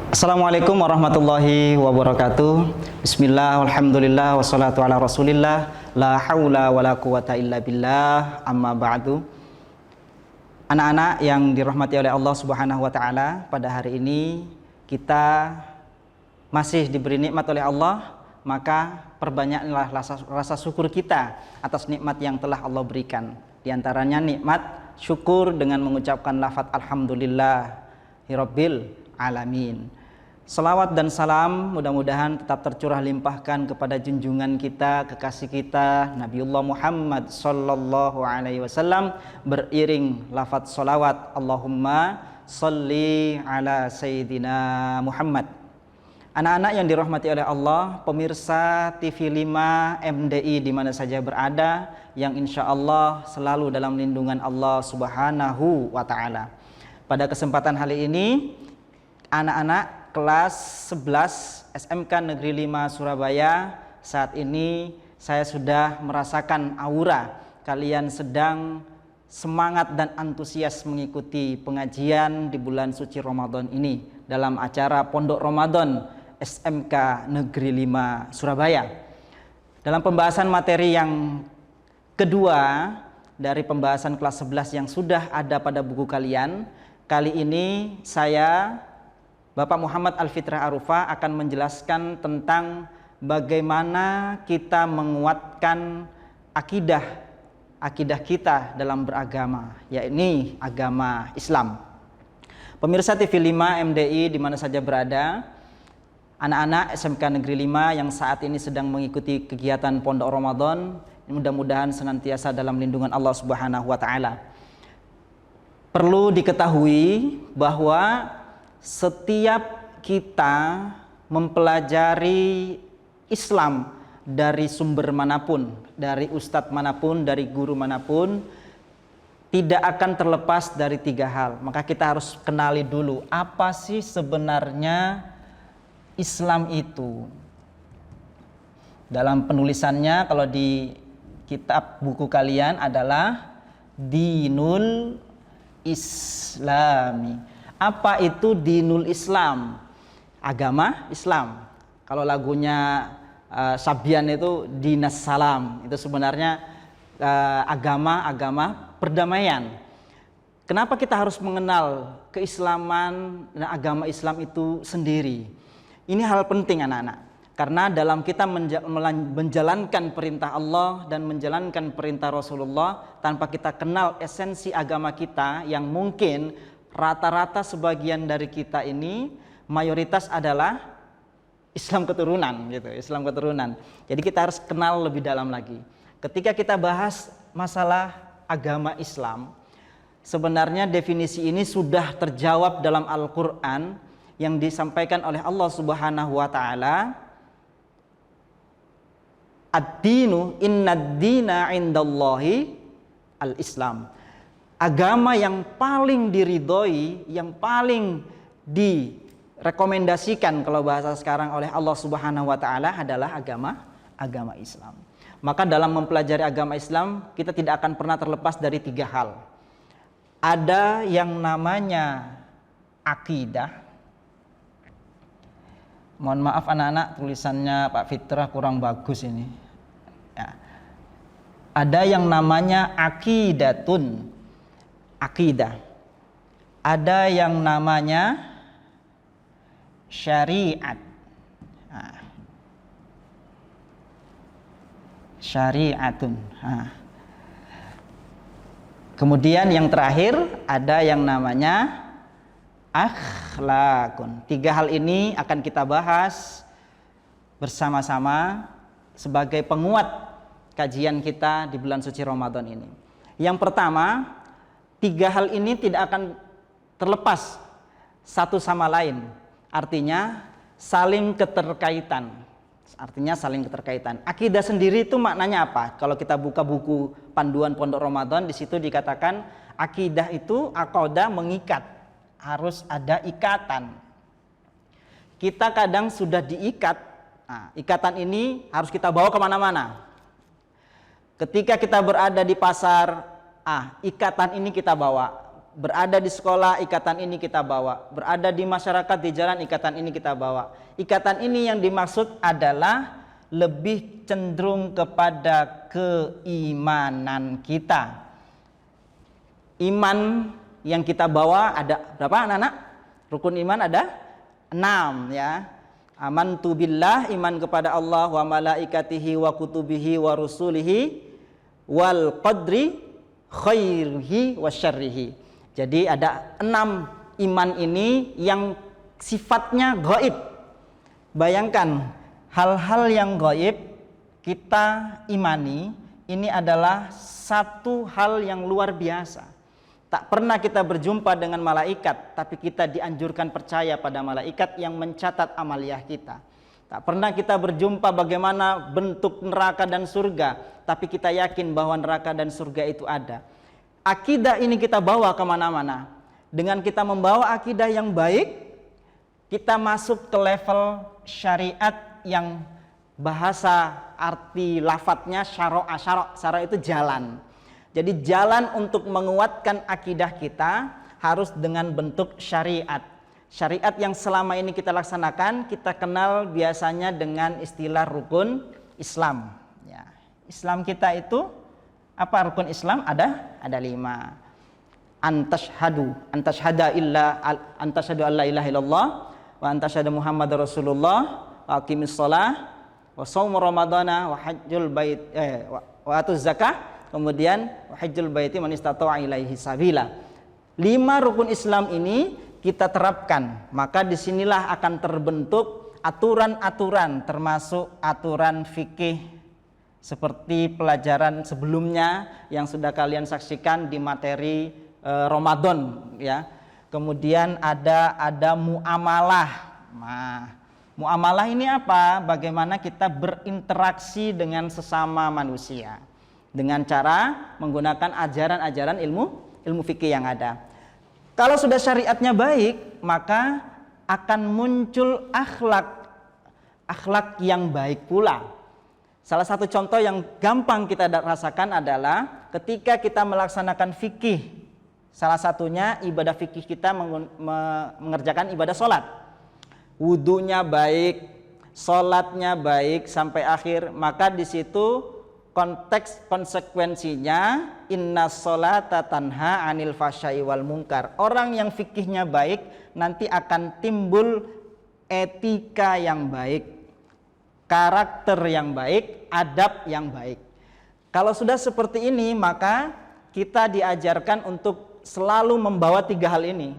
Assalamualaikum warahmatullahi wabarakatuh. Bismillah, alhamdulillah, wassalatu ala rasulillah, la hawla wa la quwata illa billah, amma ba'du. Anak-anak yang dirahmati oleh Allah subhanahu wa ta'ala, pada hari ini kita masih diberi nikmat oleh Allah, maka perbanyaklah rasa syukur kita atas nikmat yang telah Allah berikan. Di antaranya nikmat syukur dengan mengucapkan lafaz alhamdulillah hirabbil alamin. Salawat dan salam mudah-mudahan tetap tercurah limpahkan kepada junjungan kita, kekasih kita Nabiullah Muhammad sallallahu alaihi wasallam, beriring lafaz salawat Allahumma sholli ala sayyidina Muhammad. Anak-anak yang dirahmati oleh Allah, pemirsa TV 5 MDI di mana saja berada, yang insya Allah selalu dalam lindungan Allah subhanahu wa ta'ala. Pada kesempatan kali ini, anak-anak kelas 11 SMK Negeri 5 Surabaya, saat ini saya sudah merasakan aura kalian sedang semangat dan antusias mengikuti pengajian di bulan suci Ramadan ini dalam acara Pondok Ramadan SMK Negeri 5 Surabaya. Dalam pembahasan materi yang kedua dari pembahasan kelas 11 yang sudah ada pada buku kalian, kali ini saya Bapak Muhammad Al-Fitrah Arufah akan menjelaskan tentang bagaimana kita menguatkan akidah kita dalam beragama, yakni agama Islam. Pemirsa TV 5 MDI di mana saja berada, anak-anak SMK Negeri 5 yang saat ini sedang mengikuti kegiatan Pondok Ramadan, mudah-mudahan senantiasa dalam lindungan Allah Subhanahu wa taala. Perlu diketahui bahwa setiap kita mempelajari Islam dari sumber manapun, dari ustadz manapun, dari guru manapun, tidak akan terlepas dari tiga hal. Maka kita harus kenali dulu apa sih sebenarnya Islam itu. Dalam penulisannya kalau di kitab buku kalian adalah Dinul Islami. Apa itu dinul Islam? Agama Islam. Kalau lagunya Sabian itu dinas salam, itu sebenarnya agama perdamaian. Kenapa kita harus mengenal keislaman dan agama Islam itu sendiri? Ini hal penting anak-anak. Karena dalam kita menjalankan perintah Allah dan menjalankan perintah Rasulullah, tanpa kita kenal esensi agama kita yang mungkin rata-rata sebagian dari kita ini mayoritas adalah Islam keturunan gitu, Islam keturunan. Jadi kita harus kenal lebih dalam lagi. Ketika kita bahas masalah agama Islam, sebenarnya definisi ini sudah terjawab dalam Al-Qur'an yang disampaikan oleh Allah Subhanahu wa taala. Ad-dinu innad-dina 'indallahi al-Islam. Agama yang paling diridhoi, yang paling direkomendasikan kalau bahasa sekarang oleh Allah Subhanahu wa taala adalah agama Islam. Maka dalam mempelajari agama Islam, kita tidak akan pernah terlepas dari tiga hal. Ada yang namanya akidah. Mohon maaf anak-anak, tulisannya Pak Fitrah kurang bagus ini. Ya. Ada yang namanya akidatun. Akidah. Ada yang namanya syariat. Syariatun. Kemudian yang terakhir ada yang namanya akhlakun. Tiga hal ini akan kita bahas bersama-sama sebagai penguat kajian kita di bulan suci Ramadan ini. Yang pertama, tiga hal ini tidak akan terlepas satu sama lain. Artinya saling keterkaitan. Akidah sendiri itu maknanya apa? Kalau kita buka buku panduan Pondok Ramadan, di situ dikatakan akidah itu aqadah mengikat. Harus ada ikatan. Kita kadang sudah diikat. Nah, ikatan ini harus kita bawa kemana-mana. Ketika kita berada di pasar, ikatan ini kita bawa. Berada di sekolah, ikatan ini kita bawa. Berada di masyarakat, di jalan, ikatan ini kita bawa. Ikatan ini yang dimaksud adalah lebih cenderung kepada keimanan kita. Iman yang kita bawa ada berapa anak-anak? Rukun iman ada 6 ya. Amantu billah, iman kepada Allah, wa malaikatihi wa kutubihi wa rusulihi wal qadri khairihi wa syarrihi. Jadi ada 6 iman ini yang sifatnya gaib. Bayangkan hal-hal yang gaib kita imani, ini adalah satu hal yang luar biasa. Tak pernah kita berjumpa dengan malaikat, tapi kita dianjurkan percaya pada malaikat yang mencatat amaliyah kita. Tak pernah kita berjumpa bagaimana bentuk neraka dan surga, tapi kita yakin bahwa neraka dan surga itu ada. Akidah ini kita bawa kemana-mana. Dengan kita membawa akidah yang baik, kita masuk ke level syariat yang bahasa arti lafadznya syara' itu jalan. Jadi jalan untuk menguatkan akidah kita harus dengan bentuk syariat. Syariat yang selama ini kita laksanakan, kita kenal biasanya dengan istilah rukun Islam. Ya. Islam kita itu apa rukun Islam? Ada 5. Antashhadu alla ilaha illallah wa antashhadu Muhammadar Rasulullah wa aqimis shalah wa shaum ramadana wa hajjul bait wa atuz zakah. Kemudian hajjul baiti man istata'a ilaihi sabila. 5 rukun Islam ini kita terapkan, maka disinilah akan terbentuk aturan-aturan, termasuk aturan fikih seperti pelajaran sebelumnya yang sudah kalian saksikan di materi Ramadan ya. Kemudian ada muamalah. Nah, muamalah ini apa? Bagaimana kita berinteraksi dengan sesama manusia dengan cara menggunakan ajaran-ajaran ilmu fikih yang ada. Kalau sudah syariatnya baik, maka akan muncul akhlak yang baik pula. Salah satu contoh yang gampang kita rasakan adalah ketika kita melaksanakan fikih. Salah satunya ibadah fikih kita mengerjakan ibadah sholat. Wudunya baik, sholatnya baik sampai akhir, maka di situ konteks konsekuensinya inna sholata tanha anil fasyai wal munkar. Orang yang fikihnya baik nanti akan timbul etika yang baik, karakter yang baik, adab yang baik. Kalau sudah seperti ini, maka kita diajarkan untuk selalu membawa 3 hal ini.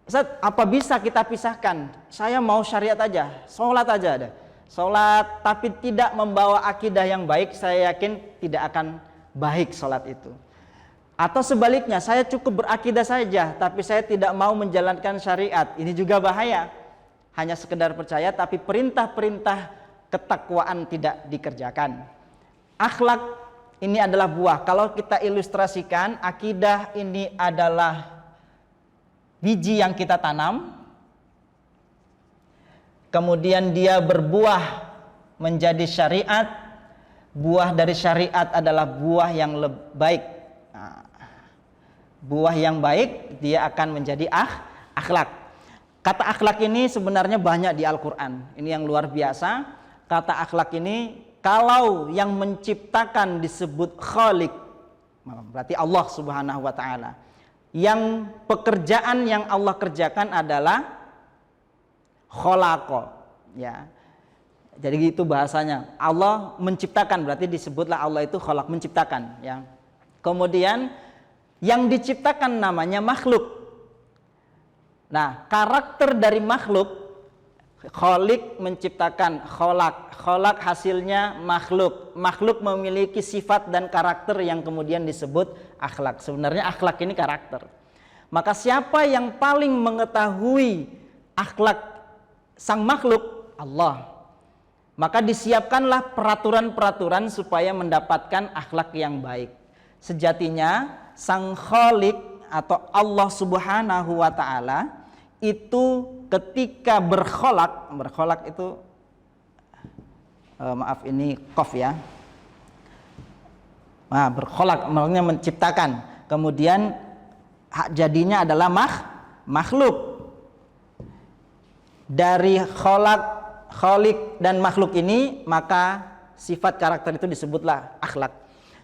Ustaz, apa bisa kita pisahkan? Saya mau syariat aja, sholat aja ada. Sholat tapi tidak membawa akidah yang baik, saya yakin tidak akan baik sholat itu. Atau sebaliknya, saya cukup berakidah saja tapi saya tidak mau menjalankan syariat, ini juga bahaya. Hanya sekedar percaya tapi perintah-perintah ketakwaan tidak dikerjakan. Akhlak ini adalah buah. Kalau kita ilustrasikan, akidah ini adalah biji yang kita tanam, kemudian dia berbuah menjadi syariat. Buah dari syariat adalah buah yang baik. Nah, buah yang baik dia akan menjadi akhlak. Kata akhlak ini sebenarnya banyak di Al-Quran. Ini yang luar biasa. Kata akhlak ini kalau yang menciptakan disebut khaliq, berarti Allah Subhanahu wa ta'ala. Yang pekerjaan yang Allah kerjakan adalah khalaqa, ya. Jadi itu bahasanya. Allah menciptakan, berarti disebutlah Allah itu khalaq, menciptakan, ya. Kemudian yang diciptakan namanya makhluk. Nah, karakter dari makhluk, khaliq menciptakan, khalaq hasilnya makhluk. Makhluk memiliki sifat dan karakter yang kemudian disebut akhlak. Sebenarnya akhlak ini karakter. Maka siapa yang paling mengetahui akhlak sang makhluk? Allah. Maka disiapkanlah peraturan-peraturan supaya mendapatkan akhlak yang baik. Sejatinya sang khaliq atau Allah Subhanahu wa ta'ala itu ketika berkholak itu maaf ini qaf ya. Nah, berkholak maksudnya menciptakan. Kemudian hak jadinya adalah makhluk. Dari kholik dan makhluk ini, maka sifat karakter itu disebutlah akhlak.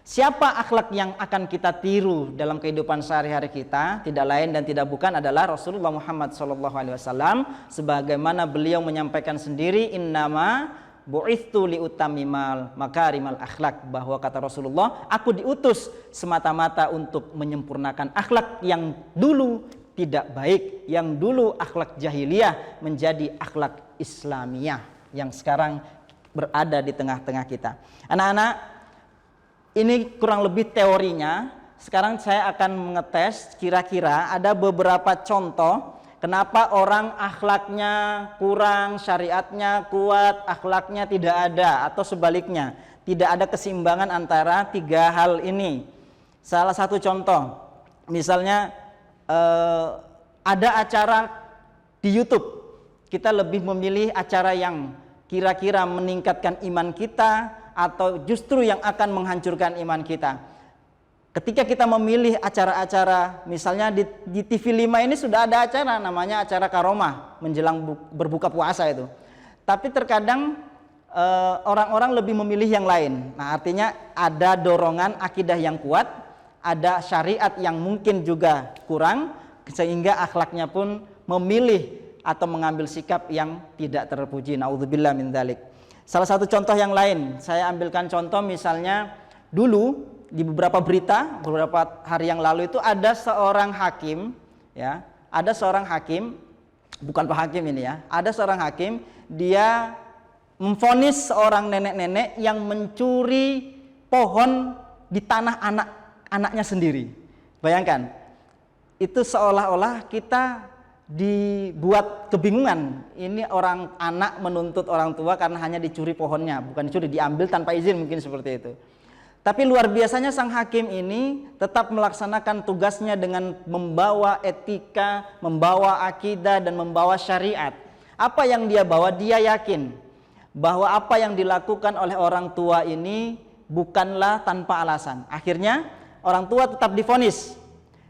Siapa akhlak yang akan kita tiru dalam kehidupan sehari-hari kita? Tidak lain dan tidak bukan adalah Rasulullah Muhammad SAW, sebagaimana beliau menyampaikan sendiri, innama bu'ithu liutammimal makarimal akhlak, bahwa kata Rasulullah, aku diutus semata-mata untuk menyempurnakan akhlak yang dulu tidak baik, yang dulu akhlak jahiliyah menjadi akhlak Islamiyah yang sekarang berada di tengah-tengah kita. Anak-anak, ini kurang lebih teorinya. Sekarang saya akan mengetes kira-kira ada beberapa contoh kenapa orang akhlaknya kurang, syariatnya kuat, akhlaknya tidak ada, atau sebaliknya, tidak ada keseimbangan antara tiga hal ini. Salah satu contoh, misalnya ada acara di YouTube, kita lebih memilih acara yang kira-kira meningkatkan iman kita atau justru yang akan menghancurkan iman kita. Ketika kita memilih acara-acara, misalnya di TV 5 ini sudah ada acara namanya acara karomah menjelang berbuka puasa itu. Tapi terkadang orang-orang lebih memilih yang lain. Nah, artinya ada dorongan akidah yang kuat, ada syariat yang mungkin juga kurang, sehingga akhlaknya pun memilih atau mengambil sikap yang tidak terpuji. Naudzubillah min dzalik. Salah satu contoh yang lain, saya ambilkan contoh misalnya dulu di beberapa berita beberapa hari yang lalu itu ada seorang hakim, ya, ada seorang hakim, bukan Pak Hakim ini ya, ada seorang hakim, dia memvonis seorang nenek-nenek yang mencuri pohon di tanah anak-anaknya sendiri. Bayangkan, itu seolah-olah kita dibuat kebingungan. Ini orang anak menuntut orang tua karena hanya dicuri pohonnya, bukan dicuri, diambil tanpa izin, mungkin seperti itu. Tapi luar biasanya sang hakim ini tetap melaksanakan tugasnya dengan membawa etika, membawa akidah, dan membawa syariat. Apa yang dia bawa, dia yakin bahwa apa yang dilakukan oleh orang tua ini bukanlah tanpa alasan. Akhirnya orang tua tetap divonis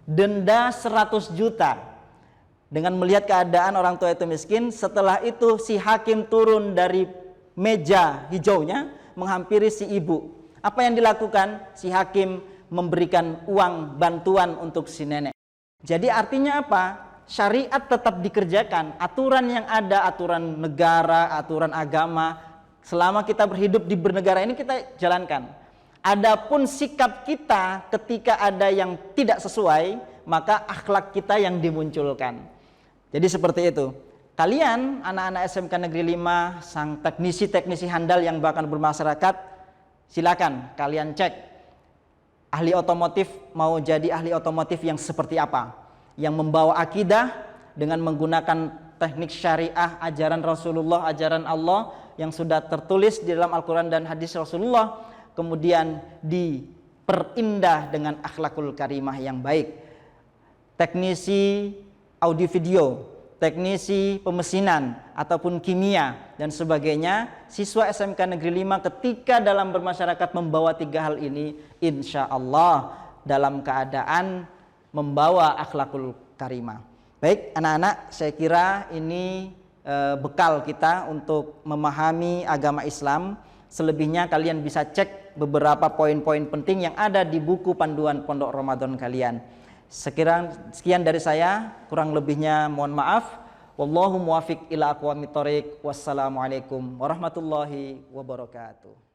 denda 100 juta. Dengan melihat keadaan orang tua itu miskin, setelah itu si hakim turun dari meja hijaunya menghampiri si ibu. Apa yang dilakukan? Si hakim memberikan uang bantuan untuk si nenek. Jadi artinya apa? Syariat tetap dikerjakan, aturan yang ada, aturan negara, aturan agama, selama kita berhidup di bernegara ini kita jalankan. Adapun sikap kita ketika ada yang tidak sesuai, maka akhlak kita yang dimunculkan. Jadi seperti itu. Kalian anak-anak SMK Negeri 5, sang teknisi-teknisi handal yang bahkan bermasyarakat, silakan kalian cek ahli otomotif mau jadi ahli otomotif yang seperti apa, yang membawa akidah dengan menggunakan teknik syariah, ajaran Rasulullah, ajaran Allah yang sudah tertulis di dalam Al-Quran dan hadis Rasulullah, kemudian diperindah dengan akhlakul karimah yang baik. Teknisi audio video, teknisi pemesinan ataupun kimia dan sebagainya, siswa SMK Negeri 5 ketika dalam bermasyarakat membawa tiga hal ini, insya Allah dalam keadaan membawa akhlakul karimah. Baik anak-anak, saya kira ini bekal kita untuk memahami agama Islam. Selebihnya kalian bisa cek beberapa poin-poin penting yang ada di buku panduan Pondok Ramadan kalian. Sekian dari saya, kurang lebihnya mohon maaf. Wallahu muwafiq ila aqwamit thoriq. Wassalamualaikum warahmatullahi wabarakatuh.